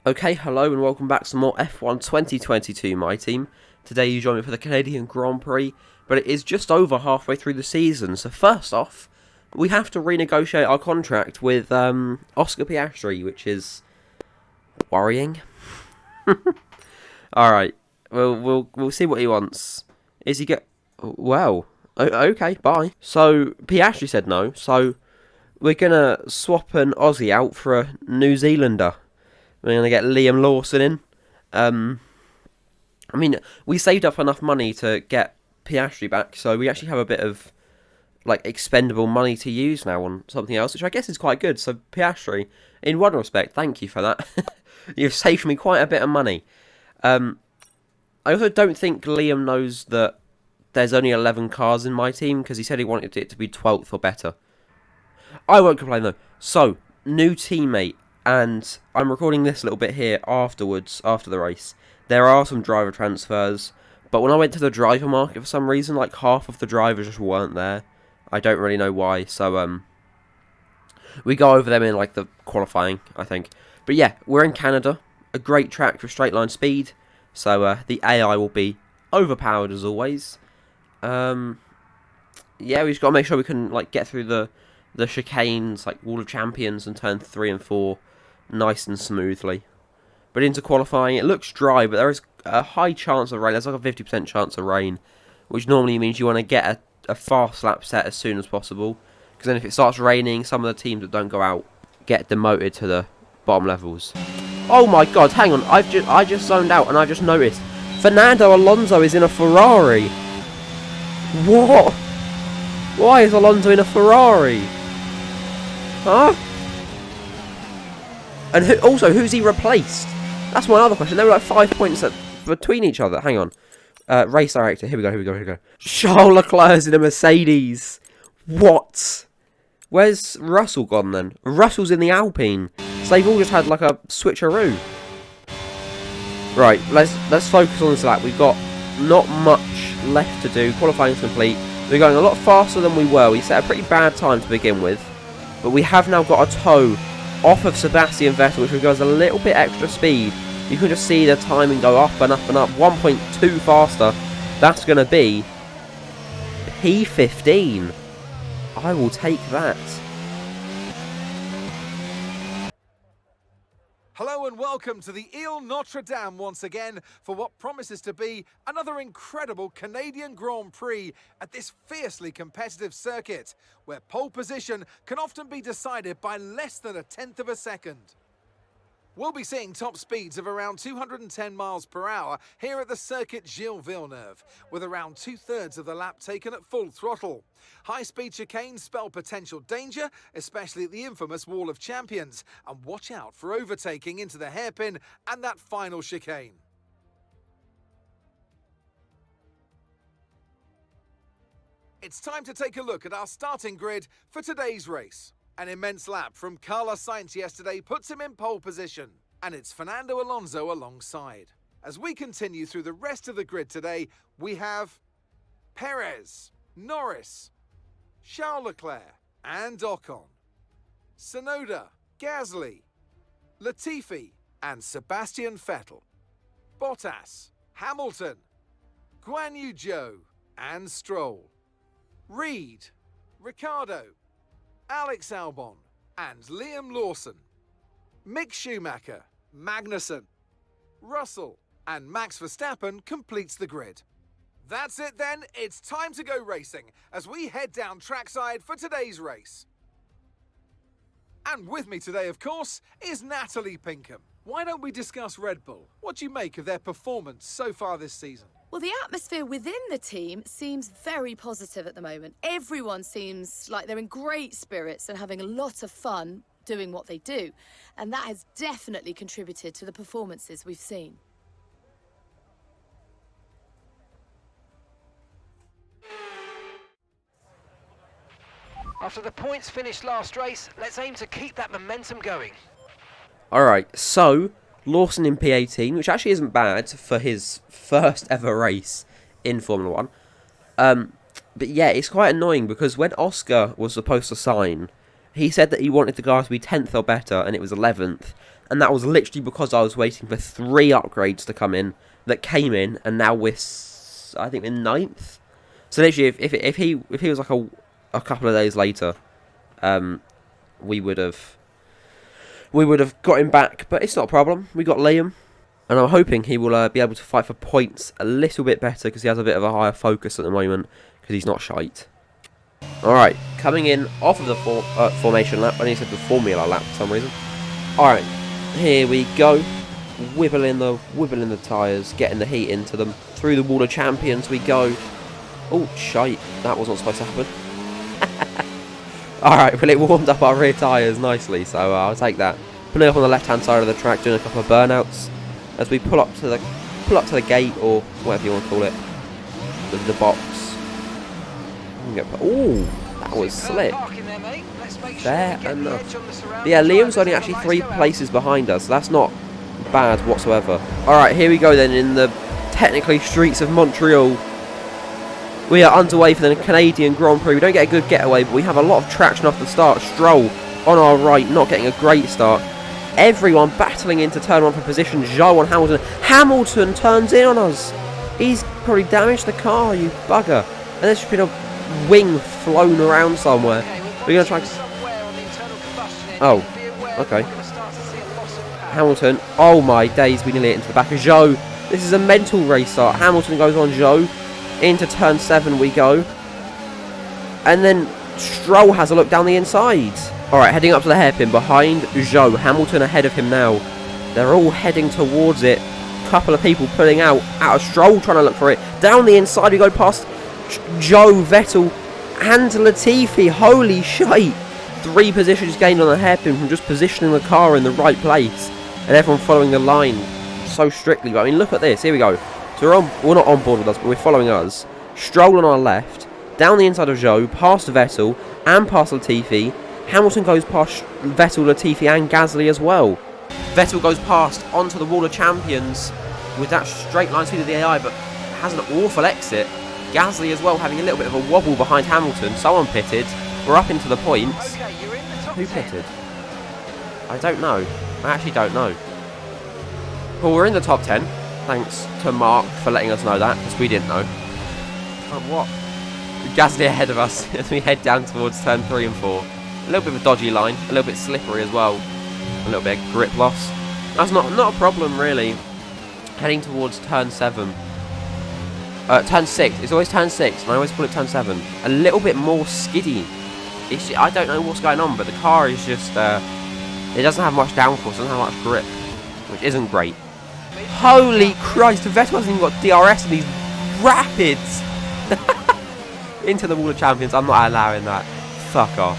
Okay, hello and welcome back to some more F1 2022, my team. Today you join me for the Canadian Grand Prix, but it is just over halfway through the season. So first off, we have to renegotiate our contract with Oscar Piastri, which is worrying. All right, we'll see what he wants. Is he get? Well, okay, bye. So Piastri said no, so we're gonna swap an Aussie out for a New Zealander. We're going to get Liam Lawson in. I mean, we saved up enough money to get Piastri back, so we actually have a bit of expendable money to use now on something else, which I guess is quite good. So Piastri, in one respect, thank you for that. You've saved me quite a bit of money. I also don't think Liam knows that there's only 11 cars in my team, because he said he wanted it to be 12th or better. I won't complain though. So, new teammate. And I'm recording this a little bit here afterwards, after the race. There are some driver transfers, but when I went to the driver market for some reason, like half of the drivers just weren't there. I don't really know why, so we go over them in like the qualifying, I think. But yeah, we're in Canada, a great track for straight line speed, so the AI will be overpowered as always. Yeah, we just got to make sure we can get through the chicanes, like Wall of Champions and turn 3 and 4. Nice and smoothly. But into qualifying, it looks dry, but there is a high chance of rain. There's like a 50% chance of rain, which normally means you want to get a fast lap set as soon as possible. Because then if it starts raining, some of the teams that don't go out get demoted to the bottom levels. Oh my god, hang on. I just zoned out and I just noticed. Fernando Alonso is in a Ferrari. What? Why is Alonso in a Ferrari? Huh? And who's he replaced? That's my other question. There were like 5 points between each other. Hang on. Race director. Here we go. Charles Leclerc's in a Mercedes. What? Where's Russell gone then? Russell's in the Alpine. So they've all just had like a switcheroo. Right, let's focus on this lap. We've got not much left to do. Qualifying's complete. We're going a lot faster than we were. We set a pretty bad time to begin with. But we have now got a tow off of Sebastian Vettel, which goes a little bit extra speed. You can just see the timing go up and up and up. 1.2 faster. That's going to be P15. I will take that. Hello and welcome to the Ile Notre Dame once again for what promises to be another incredible Canadian Grand Prix at this fiercely competitive circuit, where pole position can often be decided by less than a tenth of a second. We'll be seeing top speeds of around 210 miles per hour here at the circuit Gilles Villeneuve, with around 2/3 of the lap taken at full throttle. High-speed chicanes spell potential danger, especially at the infamous Wall of Champions, and watch out for overtaking into the hairpin and that final chicane. It's time to take a look at our starting grid for today's race. An immense lap from Carlos Sainz yesterday puts him in pole position, and it's Fernando Alonso alongside. As we continue through the rest of the grid today, we have Perez, Norris, Charles Leclerc and Ocon, Tsunoda, Gasly, Latifi and Sebastian Vettel, Bottas, Hamilton, Guan Yu Zhou and Stroll, Reed, Ricciardo, Alex Albon and Liam Lawson, Mick Schumacher, Magnussen, Russell and Max Verstappen completes the grid. That's it then, it's time to go racing as we head down trackside for today's race. And with me today, of course, is Natalie Pinkham. Why don't we discuss Red Bull? What do you make of their performance so far this season? Well, the atmosphere within the team seems very positive at the moment. Everyone seems like they're in great spirits and having a lot of fun doing what they do. And that has definitely contributed to the performances we've seen. After the points finished last race, let's aim to keep that momentum going. Alright, so Lawson in P18, which actually isn't bad for his first ever race in Formula 1. But yeah, it's quite annoying because when Oscar was supposed to sign, he said that he wanted the car to be 10th or better, and it was 11th. And that was literally because I was waiting for 3 upgrades to come in that came in, and now we're, I think, in 9th. So literally, if he was like a couple of days later, we would have got him back. But it's not a problem. We got Liam, and I'm hoping he will be able to fight for points a little bit better because he has a bit of a higher focus at the moment because he's not shite. All right, coming in off of the formation lap. I need to say the formula lap for some reason. All right. Here we go, wibbling the tyres, getting the heat into them. Through the Wall of Champions we go. Oh, shite, that wasn't supposed to happen. Alright, well it warmed up our rear tyres nicely, so I'll take that. Pulling up on the left-hand side of the track, doing a couple of burnouts. As we pull up to the gate, or whatever you want to call it. The box. Ooh, that was slick. Fair enough. But yeah, Liam's only actually 3 places behind us. So that's not bad whatsoever. Alright, here we go then in the technically streets of Montreal. We are underway for the Canadian Grand Prix. We don't get a good getaway, but we have a lot of traction off the start. Stroll on our right, not getting a great start. Everyone battling into turn 1 for position. Zhou on Hamilton. Hamilton turns in on us. He's probably damaged the car, you bugger. And there's just been a wing flown around somewhere. We're going to try. Oh, okay. Hamilton. Oh my days, we nearly hit into the back of Zhou. This is a mental race start. Hamilton goes on Zhou. Into turn 7 we go. And then Stroll has a look down the inside. Alright, heading up to the hairpin behind Zhou. Hamilton ahead of him now. They're all heading towards it. Couple of people pulling out of Stroll trying to look for it. Down the inside we go past Zhou, Vettel and Latifi. Holy shite. 3 positions gained on the hairpin from just positioning the car in the right place. And everyone following the line so strictly. But I mean, look at this. Here we go. So we're not on board with us, but we're following us. Stroll on our left. Down the inside of Zhou. Past Vettel and past Latifi. Hamilton goes past Vettel, Latifi and Gasly as well. Vettel goes past onto the Wall of Champions with that straight line speed of the AI, but has an awful exit. Gasly as well having a little bit of a wobble behind Hamilton. Someone pitted. We're up into the points. Okay, you're in the top Who 10. pitted? I don't know. I actually don't know. Well, we're in the top 10. Thanks to Mark for letting us know that, because we didn't know. But what? Gasly ahead of us as we head down towards turn 3 and 4. A little bit of a dodgy line, a little bit slippery as well. A little bit of grip loss. That's not a problem really. Heading towards turn 7. Turn 6. It's always turn 6, and I always call it turn 7. A little bit more skiddy. I don't know what's going on, but the car is just... it doesn't have much downforce, doesn't have much grip, which isn't great. Holy Christ, Vettel hasn't even got DRS in these rapids. Into the Wall of Champions. I'm not allowing that. Fuck off.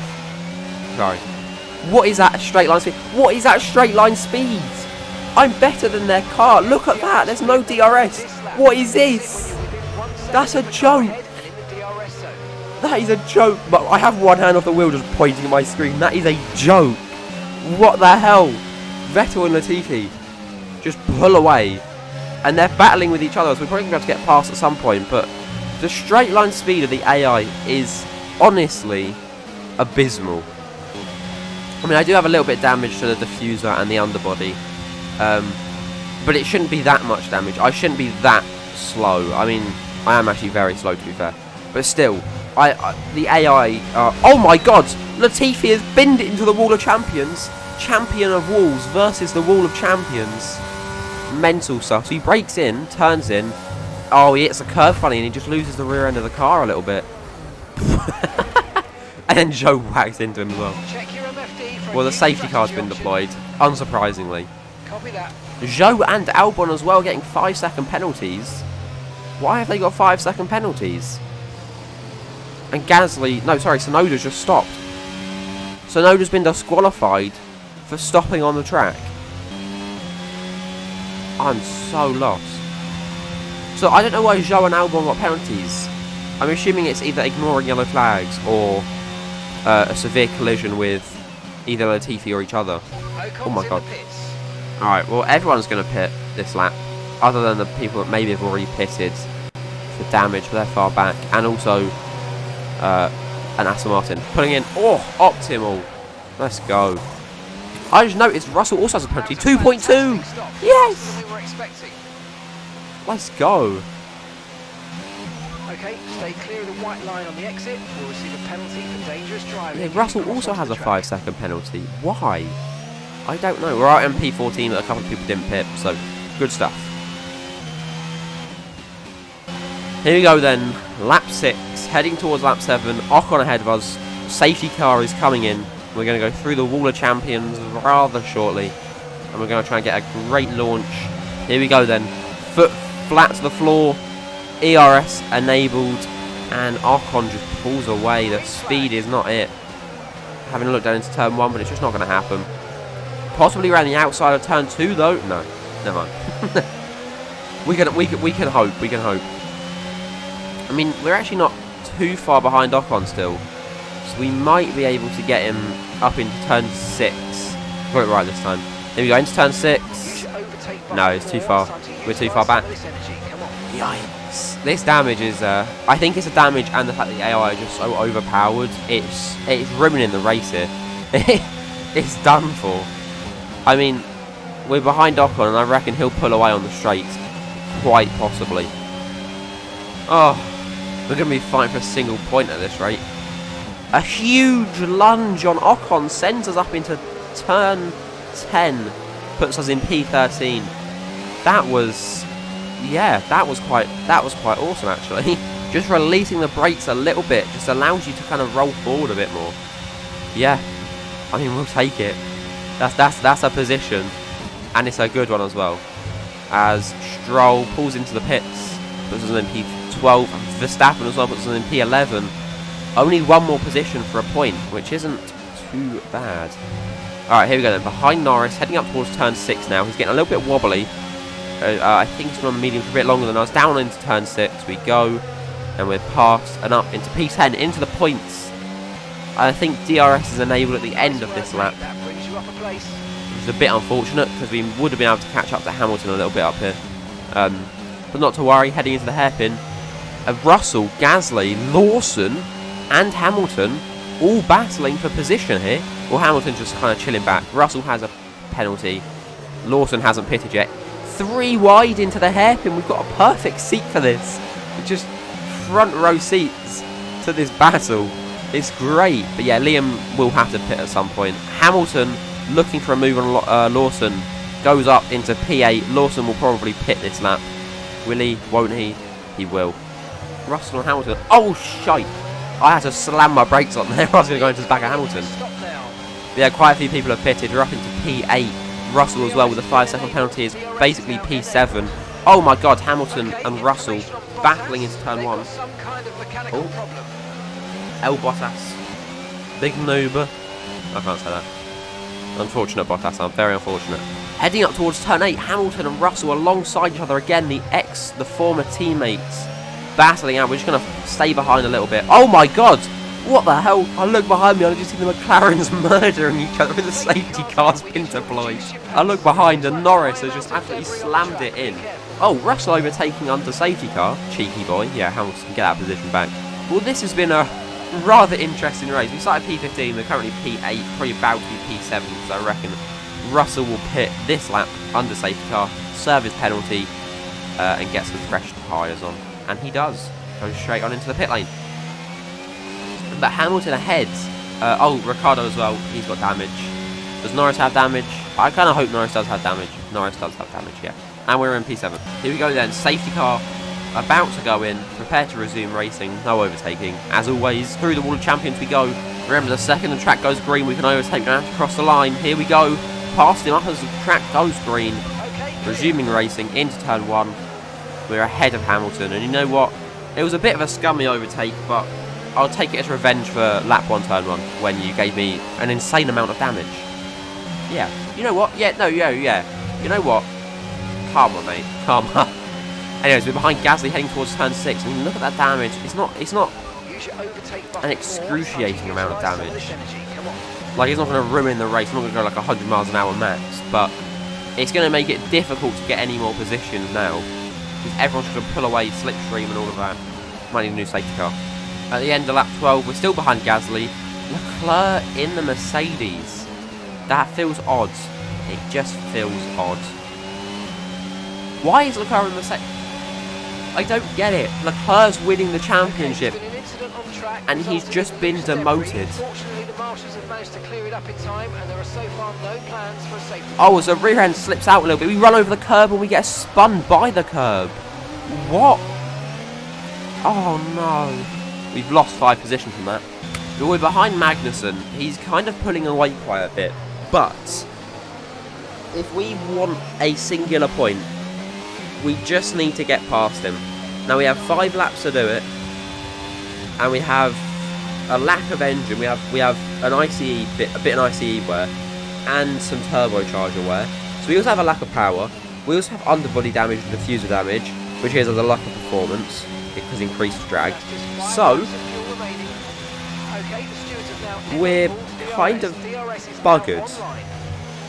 Sorry. What is that straight line speed? What is that straight line speed? I'm better than their car. Look at that. There's no DRS. What is this? That's a joke. That is a joke. But I have one hand off the wheel just pointing at my screen. That is a joke. What the hell? Vettel and Latifi just pull away, and they're battling with each other, so we're probably going to have to get past at some point, but the straight line speed of the AI is honestly abysmal. I mean, I do have a little bit of damage to the diffuser and the underbody, but it shouldn't be that much damage. I shouldn't be that slow. I mean, I am actually very slow to be fair, but still, the AI, oh my god, Latifi has binned it into the Wall of Champions. Champion of Walls versus the Wall of Champions. Mental stuff. So he breaks in, turns in. Oh, he hits a curve funny and he just loses the rear end of the car a little bit. And then Zhou whacks into him as well. Check your MFD for Well, the safety car's been deployed, unsurprisingly. Copy that. Zhou and Albon as well getting 5-second penalties. Why have they got 5-second penalties? And Gasly, no, sorry, Tsunoda's just stopped. Tsunoda's been disqualified for stopping on the track. I'm so lost. So I don't know why Zhou and Albon got penalties. I'm assuming it's either ignoring yellow flags or a severe collision with either Latifi or each other. Oh my god. Alright, well everyone's going to pit this lap, other than the people that maybe have already pitted for damage, but they're far back. And also an Aston Martin putting in, oh, optimal. Let's go. I just noticed Russell also has a penalty. 2.2. Yes. Yes. We were expecting. Let's go. Okay, stay clear of the white line on the exit. We'll receive a penalty for dangerous driving. Yeah, Russell also has a 5-second penalty. Why? I don't know. We're out in P14 that a couple of people didn't pit, so good stuff. Here we go then. Lap 6, heading towards lap 7. Ocon ahead of us. Safety car is coming in. We're going to go through the Wall of Champions rather shortly. And we're going to try and get a great launch. Here we go then. Foot flat to the floor. ERS enabled. And Ocon just pulls away. The speed is not it. Having a look down into turn 1, but it's just not going to happen. Possibly around the outside of turn 2 though. No, never mind. we can hope. We can hope. I mean, we're actually not too far behind Ocon still, so we might be able to get him up into turn 6. Got it right this time. Here we go, into turn 6. No, it's too far. We're too far back. Yikes. This damage is, I think it's a damage and the fact that the AI are just so overpowered. It's ruining the race here. It's done for. I mean, we're behind Ocon and I reckon he'll pull away on the straights. Quite possibly. Oh. We're going to be fighting for a single point at this rate. A huge lunge on Ocon sends us up into turn 10. Puts us in P13. That was... yeah, that was quite awesome actually. Just releasing the brakes a little bit just allows you to kind of roll forward a bit more. Yeah, I mean, we'll take it. That's a position. And it's a good one as well. As Stroll pulls into the pits. Puts us in P12. Verstappen as well puts us in P11. Only one more position for a point, which isn't too bad. Alright, here we go then. Behind Norris, heading up towards turn 6 now. He's getting a little bit wobbly. I think he's been on medium for a bit longer than us. Down into turn 6 we go. And we're past and up into P10, into the points. I think DRS is enabled at the end of this lap. Which is a bit unfortunate, because we would have been able to catch up to Hamilton a little bit up here. But not to worry, heading into the hairpin. Russell, Gasly, Lawson and Hamilton all battling for position here. Well, Hamilton's just kind of chilling back. Russell has a penalty. Lawson hasn't pitted yet. 3 wide into the hairpin. We've got a perfect seat for this. Just front row seats to this battle. It's great. But yeah, Liam will have to pit at some point. Hamilton looking for a move on Lawson. Goes up into P8. Lawson will probably pit this lap. Will he? Won't he? He will. Russell and Hamilton. Oh, shite. I had to slam my brakes on there. I was going to go into the back of Hamilton. But yeah, quite a few people have pitted. We're up into P8. Russell as well with a 5-second penalty is basically P7. Oh my god, Hamilton and Russell battling into turn 1. Oh. El Bottas. Big noob. I can't say that. Unfortunate Bottas, I'm very unfortunate. Heading up towards turn 8, Hamilton and Russell alongside each other again. The former teammates battling out. We're just going to stay behind a little bit. Oh my god! What the hell? I look behind me and I just see the McLarens murdering each other with the safety cars being deployed. I look behind and Norris has just absolutely slammed it in. Oh, Russell overtaking under safety car. Cheeky boy. Yeah, Hamilton can get that position back. Well, this has been a rather interesting race. We started P15, we're currently P8, probably about to be P7, so I reckon Russell will pit this lap under safety car, serve his penalty, and get some fresh tyres on. And he does. Goes straight on into the pit lane. But Hamilton ahead. Oh, Ricciardo as well. He's got damage. Does Norris have damage? I kind of hope Norris does have damage. Norris does have damage, yeah. And we're in P7. Here we go then. Safety car about to go in. Prepare to resume racing. No overtaking. As always, through the Wall of Champions we go. Remember, the second the track goes green, we can overtake. We don't have to cross the line. Here we go. Past him up as the track goes green. Resuming racing into turn 1. We're ahead of Hamilton. And you know what? It was a bit of a scummy overtake, but I'll take it as revenge for lap 1, turn 1, when you gave me an insane amount of damage. Yeah. You know what? Yeah, no, yeah. You know what? Calm on, mate. Calm up. Anyways, we're behind Gasly heading towards turn 6. I mean, look at that damage. It's not an excruciating amount of damage. Like, it's not going to ruin the race. It's not going to go like 100 miles an hour max. But it's going to make it difficult to get any more positions now. Because everyone's going to pull away, slipstream and all of that. Might need a new safety car. At the end of lap 12, we're still behind Gasly. Leclerc in the Mercedes. That feels odd. It just feels odd. Why is Leclerc in the second? I don't get it. Leclerc's winning the championship, and he's just been demoted. Fortunately, the marshals have managed to clear it up in time, and there are so far no plans for a safety. Oh, so rear end slips out a little bit. We run over the curb and we get spun by the curb. What? Oh no. We've lost 5 positions from that. But we're behind Magnussen. He's kind of pulling away quite a bit. But if we want a singular point, we just need to get past him. Now we have 5 laps to do it, and we have a lack of engine. We have an ICE a bit of ICE wear, and some turbocharger wear. So we also have a lack of power. We also have underbody damage and diffuser damage, which is as a lack of performance because increased drag. So we're kind of buggered.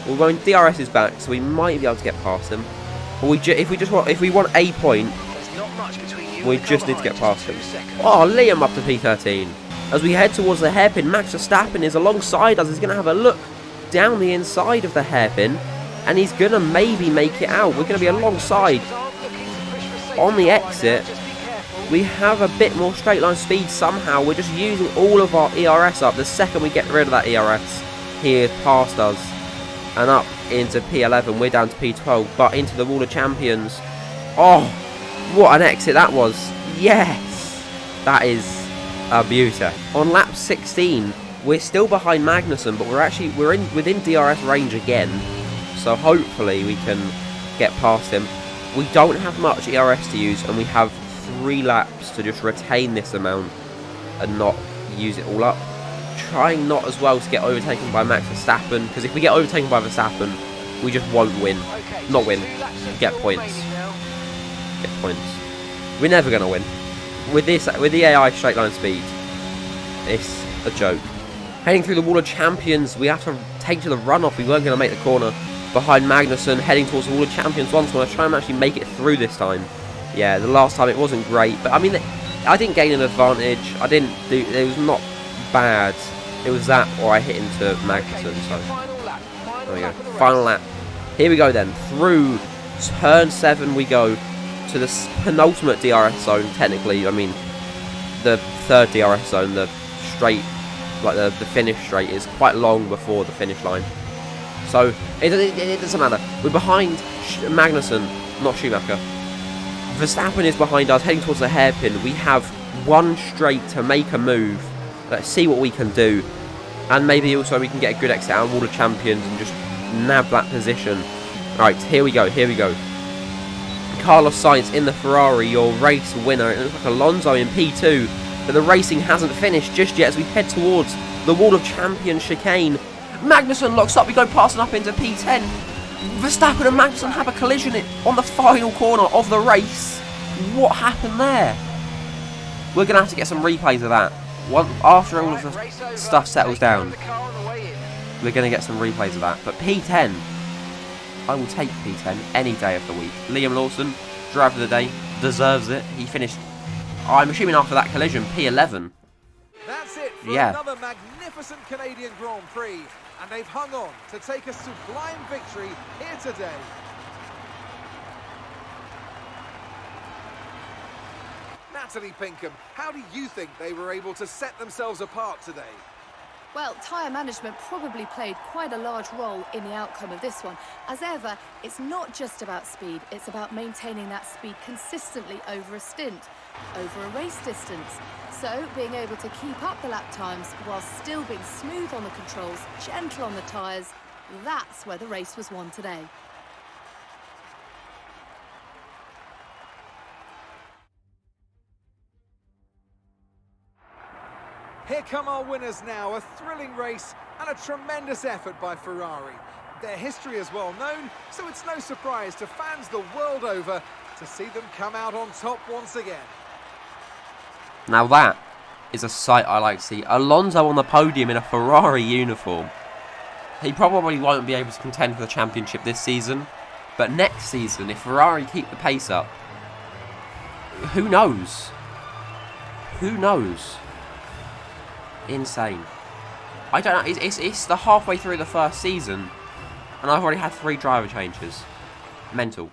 We're going DRS is back, so we might be able to get past him. But if we want a point, we just need to get past him. Oh, Liam up to P13. As we head towards the hairpin, Max Verstappen is alongside us. He's going to have a look down the inside of the hairpin, and he's going to maybe make it out. We're going to be alongside. On the exit, we have a bit more straight line speed somehow. We're just using all of our ERS up. The second we get rid of that ERS, he is past us and up into P11. We're down to P12, but into the Wall of Champions. Oh, what an exit that was. Yes, that is a beauty. On lap 16, we're still behind Magnussen, but we're within DRS range again. So hopefully we can get past him. We don't have much ERS to use, and we have 3 laps to just retain this amount and not use it all up. Trying not as well to get overtaken by Max Verstappen, because if we get overtaken by Verstappen, we just won't win. Not win. Get points. Get points. We're never going to win. With the AI straight line speed, it's a joke. Heading through the Wall of Champions, we have to take to the runoff. We weren't going to make the corner behind Magnussen, heading towards the Wall of Champions once more. I try and actually make it through this time. Yeah, the last time it wasn't great, but I mean, I didn't gain an advantage. It was not bad. It was that, or I hit into Magnussen. So there we go. Final lap. Here we go then. Through turn 7 we go to the penultimate DRS zone. Technically, I mean, the 3rd DRS zone, the straight, like the finish straight, is quite long before the finish line. So it doesn't matter. We're behind Magnussen, not Schumacher. Verstappen is behind us, heading towards the hairpin. We have 1 straight to make a move. Let's see what we can do. And maybe also we can get a good exit out of Wall of Champions and just nab that position. Alright, here we go, here we go. Carlos Sainz in the Ferrari, your race winner. It looks like Alonso in P2, but the racing hasn't finished just yet as we head towards the Wall of Champions chicane. Magnussen locks up, we go past and up into P10. Verstappen and Magnussen have a collision on the final corner of the race. What happened there? We're going to have to get some replays of that. After all of the stuff settles down, we're going to get some replays of that. But P10, I will take P10 any day of the week. Liam Lawson, driver of the day, deserves it. He finished, I'm assuming after that collision, P11. That's it for another magnificent Canadian Grand Prix. And they've hung on to take a sublime victory here today. Natalie Pinkham, how do you think they were able to set themselves apart today? Well, tyre management probably played quite a large role in the outcome of this one. As ever, it's not just about speed, it's about maintaining that speed consistently over a stint, over a race distance. So, being able to keep up the lap times while still being smooth on the controls, gentle on the tyres, that's where the race was won today. Here come our winners now, a thrilling race and a tremendous effort by Ferrari. Their history is well known, so it's no surprise to fans the world over to see them come out on top once again. Now that is a sight I like to see. Alonso on the podium in a Ferrari uniform. He probably won't be able to contend for the championship this season, but next season, if Ferrari keep the pace up, who knows? Who knows? Insane. I don't know. It's the halfway through the first season, and I've already had 3 driver changes. Mental.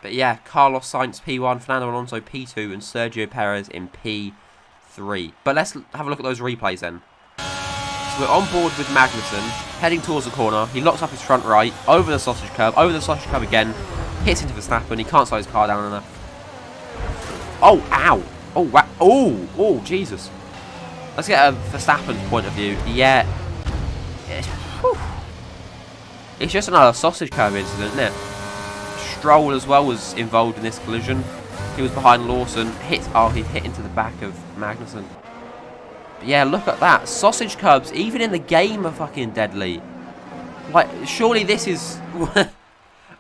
But yeah, Carlos Sainz P1, Fernando Alonso P2, and Sergio Perez in P3. But let's have a look at those replays then. So we're on board with Magnussen, heading towards the corner. He locks up his front right, over the sausage curb, over the sausage curb again, hits into Verstappen. He can't slow his car down enough. Oh, ow. Oh, wow. Oh, Jesus. Let's get a Verstappen point of view. Yeah. It's just another sausage curb incident, isn't it? Stroll as well was involved in this collision. He was behind Lawson. He hit into the back of Magnussen. But yeah, look at that. Sausage curbs, even in the game, are fucking deadly. Like, surely this is...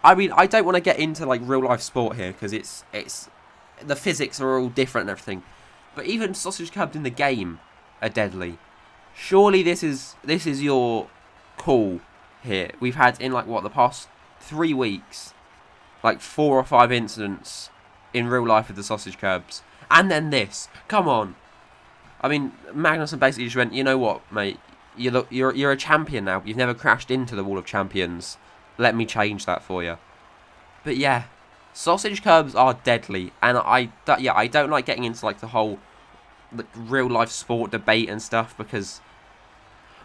I mean, I don't want to get into, like, real-life sport here, because it's... The physics are all different and everything. But even sausage curbs in the game are deadly. Surely this is your call here. We've had, in, like, what, the past 3 weeks... like 4 or 5 incidents in real life with the sausage curbs. And then this. Come on. I mean, Magnussen basically just went, you know what, mate? You're a champion now. You've never crashed into the wall of champions. Let me change that for you. But yeah, sausage curbs are deadly. And I don't like getting into like the whole real life sport debate and stuff because...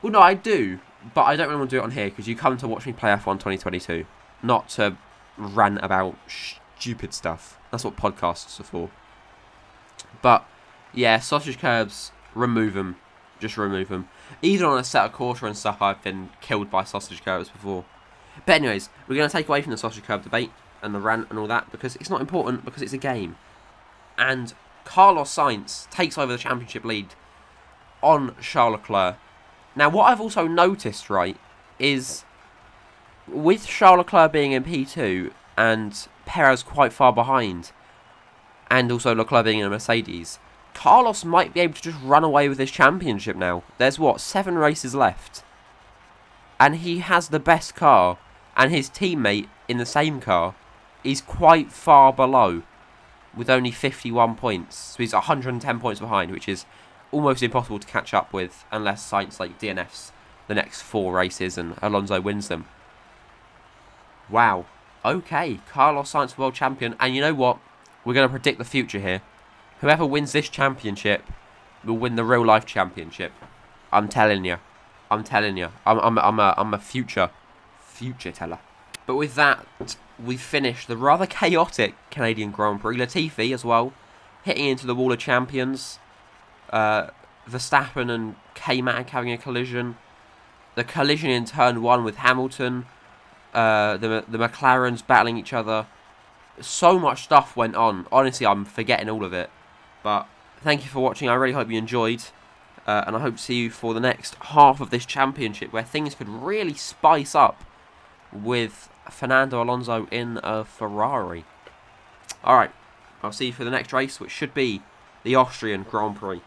Well, no, I do. But I don't really want to do it on here because you come to watch me play F1 2022. Not to... rant about stupid stuff. That's what podcasts are for. But yeah, sausage curbs, remove them. Just remove them. Even on a set of quarter and stuff, I've been killed by sausage curbs before. But anyways, we're going to take away from the sausage curb debate and the rant and all that because it's not important, because it's a game. And Carlos Sainz takes over the championship lead on Charles Leclerc. Now, what I've also noticed, right, is... with Charles Leclerc being in P2 and Perez quite far behind, and also Leclerc being in a Mercedes, Carlos might be able to just run away with his championship now. There's, what, 7 races left? And he has the best car, and his teammate in the same car is quite far below, with only 51 points. So he's 110 points behind, which is almost impossible to catch up with, unless Sainz, like, DNFs the next 4 races and Alonso wins them. Wow. Okay, Carlos Sainz world champion. And you know what? We're going to predict the future here. Whoever wins this championship will win the real life championship. I'm telling you. I'm telling you. I'm a future teller. But with that, we finished the rather chaotic Canadian Grand Prix. Latifi as well, hitting into the wall of champions. Verstappen and K-Mag having a collision. The collision in turn 1 with Hamilton. The McLarens battling each other. So much stuff went on. Honestly, I'm forgetting all of it. But thank you for watching. I really hope you enjoyed. And I hope to see you for the next half of this championship, where things could really spice up with Fernando Alonso in a Ferrari. Alright, I'll see you for the next race, which should be the Austrian Grand Prix.